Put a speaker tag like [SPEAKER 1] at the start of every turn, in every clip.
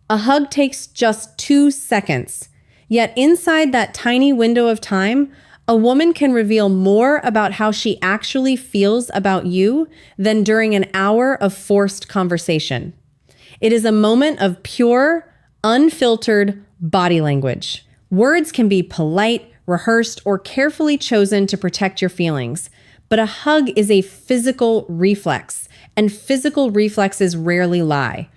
[SPEAKER 1] A hug takes just 2 seconds. Yet inside that tiny window of time, a woman can reveal more about how she actually feels about you than during an hour of forced conversation. It is a moment of pure, unfiltered body language. Words can be polite, rehearsed, or carefully chosen to protect your feelings, but a hug is a physical reflex, and physical reflexes rarely lie.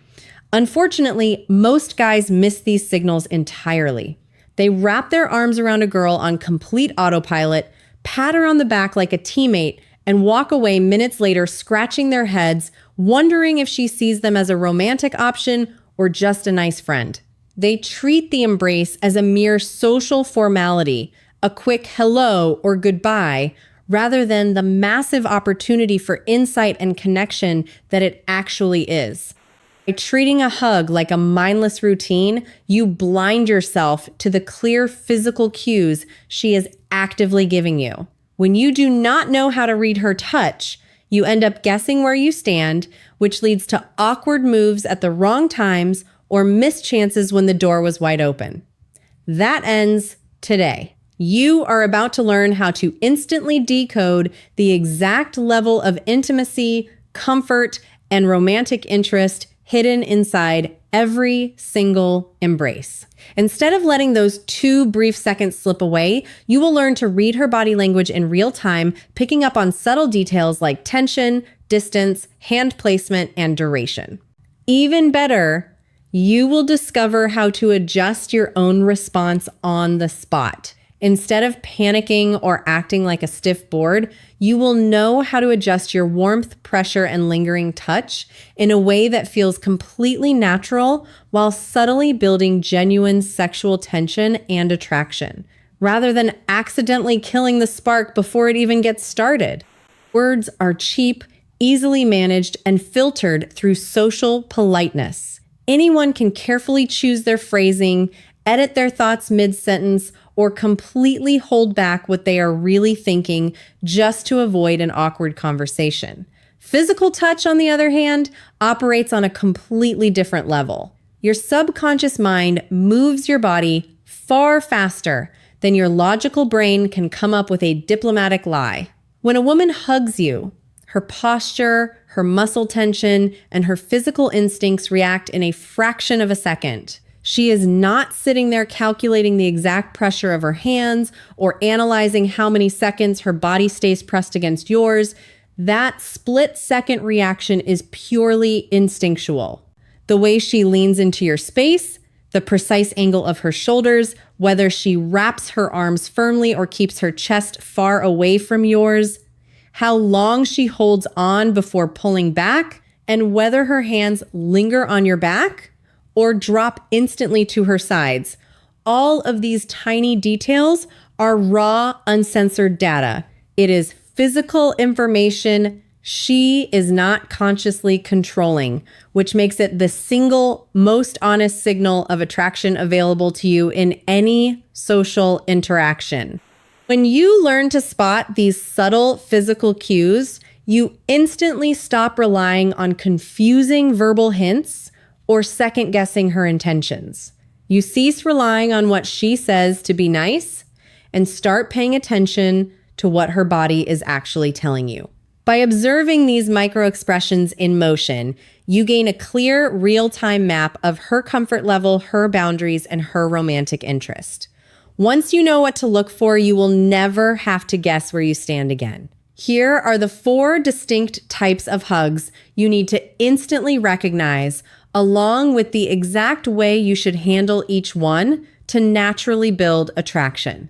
[SPEAKER 1] Unfortunately, most guys miss these signals entirely. They wrap their arms around a girl on complete autopilot, pat her on the back like a teammate, and walk away minutes later scratching their heads, wondering if she sees them as a romantic option or just a nice friend. They treat the embrace as a mere social formality, a quick hello or goodbye, rather than the massive opportunity for insight and connection that it actually is. By treating a hug like a mindless routine, you blind yourself to the clear physical cues she is actively giving you. When you do not know how to read her touch, you end up guessing where you stand, which leads to awkward moves at the wrong times or missed chances when the door was wide open. That ends today. You are about to learn how to instantly decode the exact level of intimacy, comfort, and romantic interest hidden inside every single embrace. Instead of letting those 2 brief seconds slip away, you will learn to read her body language in real time, picking up on subtle details like tension, distance, hand placement, and duration. Even better, you will discover how to adjust your own response on the spot. Instead of panicking or acting like a stiff board, you will know how to adjust your warmth, pressure, and lingering touch in a way that feels completely natural while subtly building genuine sexual tension and attraction, rather than accidentally killing the spark before it even gets started. Words are cheap, easily managed, and filtered through social politeness. Anyone can carefully choose their phrasing, edit their thoughts mid-sentence, or completely hold back what they are really thinking just to avoid an awkward conversation. Physical touch, on the other hand, operates on a completely different level. Your subconscious mind moves your body far faster than your logical brain can come up with a diplomatic lie. When a woman hugs you, her posture, her muscle tension, and her physical instincts react in a fraction of a second. She is not sitting there calculating the exact pressure of her hands or analyzing how many seconds her body stays pressed against yours. That split-second reaction is purely instinctual. The way she leans into your space, the precise angle of her shoulders, whether she wraps her arms firmly or keeps her chest far away from yours, how long she holds on before pulling back, and whether her hands linger on your back or drop instantly to her sides. All of these tiny details are raw, uncensored data. It is physical information she is not consciously controlling, which makes it the single most honest signal of attraction available to you in any social interaction. When you learn to spot these subtle physical cues, you instantly stop relying on confusing verbal hints or second-guessing her intentions. You cease relying on what she says to be nice and start paying attention to what her body is actually telling you. By observing these micro-expressions in motion, you gain a clear, real-time map of her comfort level, her boundaries, and her romantic interest. Once you know what to look for, you will never have to guess where you stand again. Here are the 4 distinct types of hugs you need to instantly recognize, along with the exact way you should handle each one to naturally build attraction.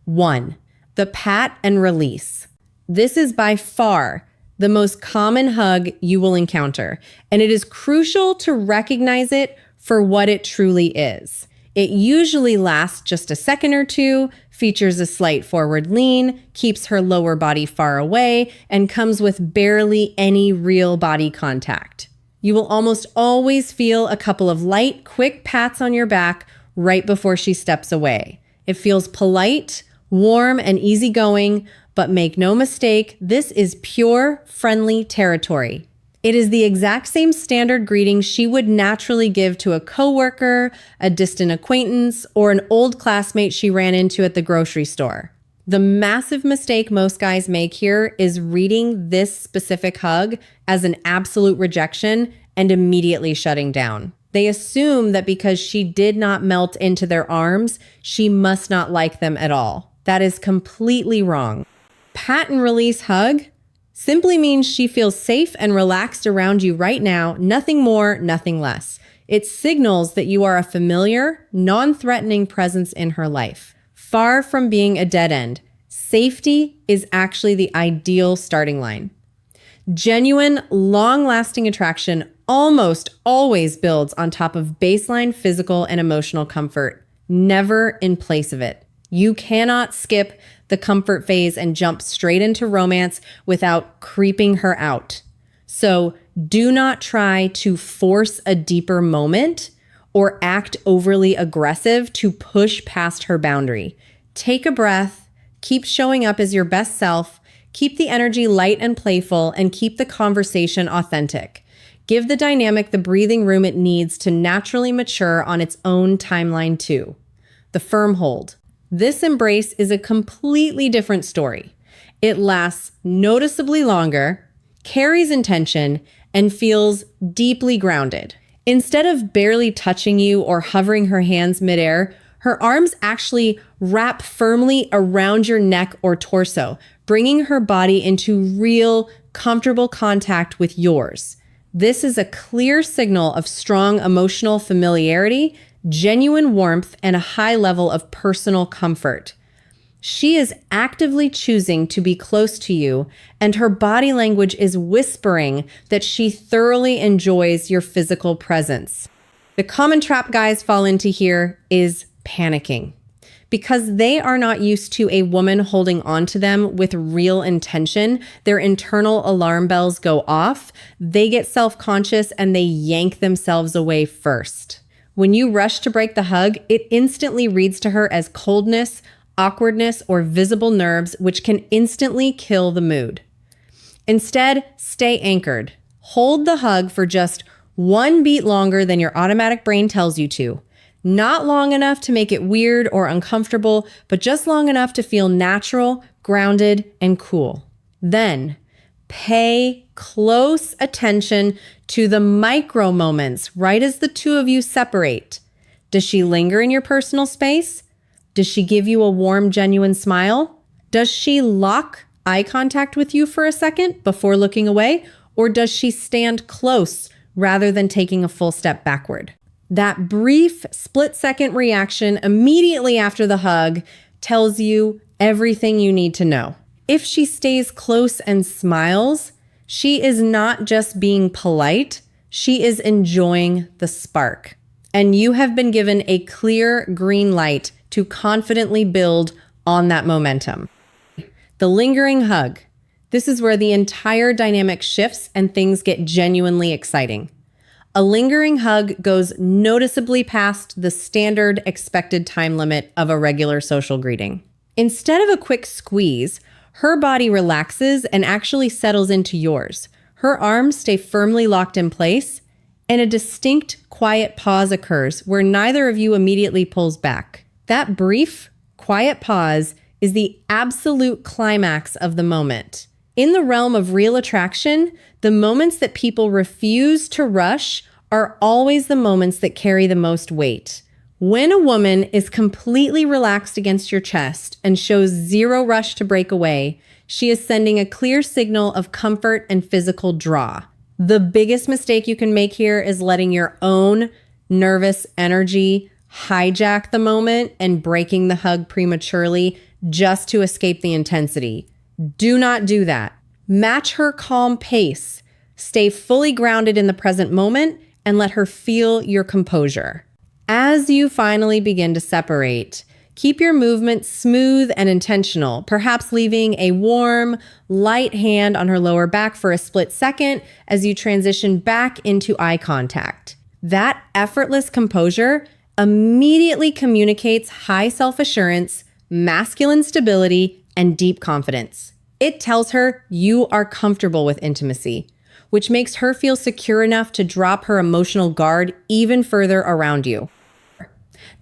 [SPEAKER 1] 1. The pat and release. This is by far the most common hug you will encounter, and it is crucial to recognize it for what it truly is. It usually lasts just a second or 2, features a slight forward lean, keeps her lower body far away, and comes with barely any real body contact. You will almost always feel a couple of light, quick pats on your back right before she steps away. It feels polite, warm, and easygoing, but make no mistake, this is pure, friendly territory. It is the exact same standard greeting she would naturally give to a coworker, a distant acquaintance, or an old classmate she ran into at the grocery store. The massive mistake most guys make here is reading this specific hug as an absolute rejection and immediately shutting down. They assume that because she did not melt into their arms, she must not like them at all. That is completely wrong. Pat and release hug simply means she feels safe and relaxed around you right now, nothing more, nothing less. It signals that you are a familiar, non-threatening presence in her life. Far from being a dead end, safety is actually the ideal starting line. Genuine, long-lasting attraction almost always builds on top of baseline physical and emotional comfort, never in place of it. You cannot skip the comfort phase and jump straight into romance without creeping her out. So do not try to force a deeper moment or act overly aggressive to push past her boundary. Take a breath, keep showing up as your best self, keep the energy light and playful, and keep the conversation authentic. Give the dynamic the breathing room it needs to naturally mature on its own timeline too. The firm hold. This embrace is a completely different story. It lasts noticeably longer, carries intention, and feels deeply grounded. Instead of barely touching you or hovering her hands midair, her arms actually wrap firmly around your neck or torso, bringing her body into real, comfortable contact with yours. This is a clear signal of strong emotional familiarity, genuine warmth, and a high level of personal comfort. She is actively choosing to be close to you, and her body language is whispering that she thoroughly enjoys your physical presence. The common trap guys fall into here is panicking. Because they are not used to a woman holding on to them with real intention, their internal alarm bells go off, they get self-conscious, and they yank themselves away first. When you rush to break the hug, it instantly reads to her as coldness, awkwardness, or visible nerves, which can instantly kill the mood. Instead, stay anchored. Hold the hug for just one beat longer than your automatic brain tells you to. Not long enough to make it weird or uncomfortable, but just long enough to feel natural, grounded, and cool. Then, pay close attention to the micro moments right as the two of you separate. Does she linger in your personal space? Does she give you a warm, genuine smile? Does she lock eye contact with you for a second before looking away? Or does she stand close rather than taking a full step backward? That brief split-second reaction immediately after the hug tells you everything you need to know. If she stays close and smiles, she is not just being polite, she is enjoying the spark. And you have been given a clear green light to confidently build on that momentum. The lingering hug. This is where the entire dynamic shifts and things get genuinely exciting. A lingering hug goes noticeably past the standard expected time limit of a regular social greeting. Instead of a quick squeeze, her body relaxes and actually settles into yours. Her arms stay firmly locked in place, and a distinct, quiet pause occurs where neither of you immediately pulls back. That brief, quiet pause is the absolute climax of the moment. In the realm of real attraction, the moments that people refuse to rush are always the moments that carry the most weight. When a woman is completely relaxed against your chest and shows zero rush to break away, she is sending a clear signal of comfort and physical draw. The biggest mistake you can make here is letting your own nervous energy hijack the moment and breaking the hug prematurely just to escape the intensity. Do not do that. Match her calm pace. Stay fully grounded in the present moment and let her feel your composure. As you finally begin to separate, keep your movement smooth and intentional, perhaps leaving a warm, light hand on her lower back for a split second as you transition back into eye contact. That effortless composure immediately communicates high self-assurance, masculine stability, and deep confidence. It tells her you are comfortable with intimacy. which makes her feel secure enough to drop her emotional guard even further around you.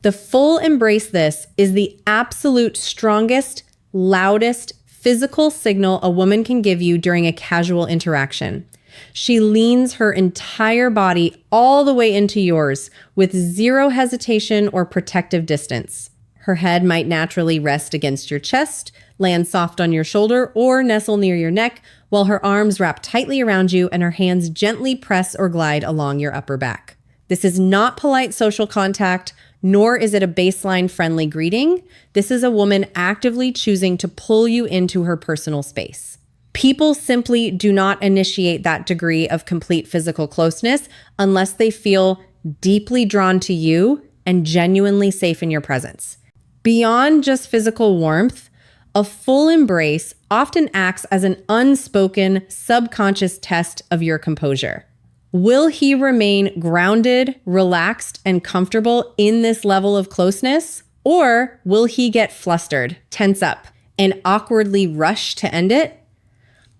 [SPEAKER 1] The full embrace this is the absolute strongest, loudest physical signal a woman can give you during a casual interaction. She leans her entire body all the way into yours with zero hesitation or protective distance. Her head might naturally rest against your chest, land soft on your shoulder, or nestle near your neck, while her arms wrap tightly around you and her hands gently press or glide along your upper back. This is not polite social contact, nor is it a baseline friendly greeting. This is a woman actively choosing to pull you into her personal space. People simply do not initiate that degree of complete physical closeness unless they feel deeply drawn to you and genuinely safe in your presence. Beyond just physical warmth, a full embrace often acts as an unspoken, subconscious test of your composure. Will he remain grounded, relaxed, and comfortable in this level of closeness? Or will he get flustered, tense up, and awkwardly rush to end it?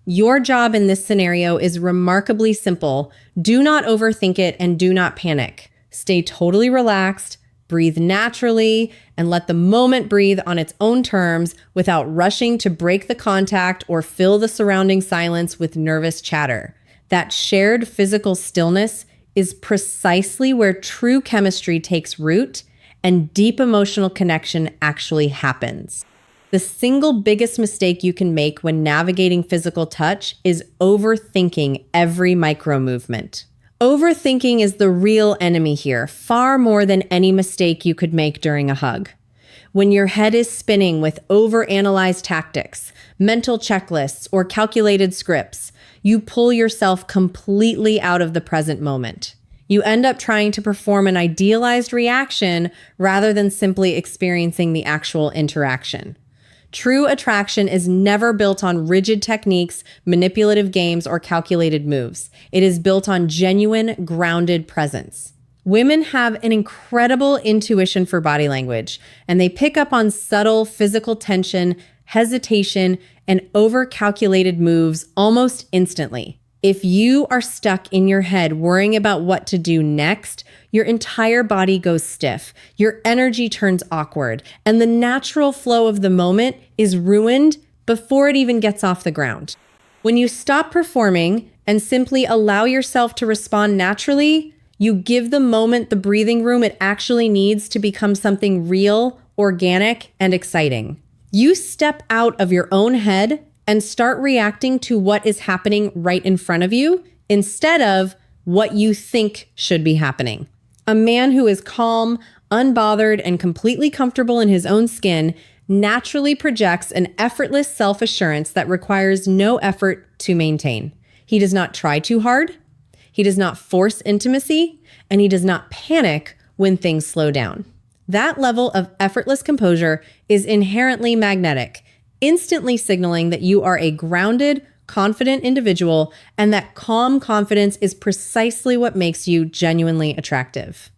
[SPEAKER 1] Your job in this scenario is remarkably simple. Do not overthink it and do not panic. Stay totally relaxed, breathe naturally, and let the moment breathe on its own terms without rushing to break the contact or fill the surrounding silence with nervous chatter. That shared physical stillness is precisely where true chemistry takes root and deep emotional connection actually happens. The single biggest mistake you can make when navigating physical touch is overthinking every micro movement. Overthinking is the real enemy here, far more than any mistake you could make during a hug. When your head is spinning with overanalyzed tactics, mental checklists, or calculated scripts, you pull yourself completely out of the present moment. You end up trying to perform an idealized reaction rather than simply experiencing the actual interaction. True attraction is never built on rigid techniques, manipulative games, or calculated moves. It is built on genuine, grounded presence. Women have an incredible intuition for body language, and they pick up on subtle physical tension, hesitation, and over-calculated moves almost instantly. If you are stuck in your head worrying about what to do next, your entire body goes stiff, your energy turns awkward, and the natural flow of the moment is ruined before it even gets off the ground. When you stop performing and simply allow yourself to respond naturally, you give the moment the breathing room it actually needs to become something real, organic, and exciting. You step out of your own head and start reacting to what is happening right in front of you instead of what you think should be happening. A man who is calm, unbothered, and completely comfortable in his own skin naturally projects an effortless self-assurance that requires no effort to maintain. He does not try too hard, he does not force intimacy, and he does not panic when things slow down. That level of effortless composure is inherently magnetic, instantly signaling that you are a grounded, confident individual, and that calm confidence is precisely what makes you genuinely attractive.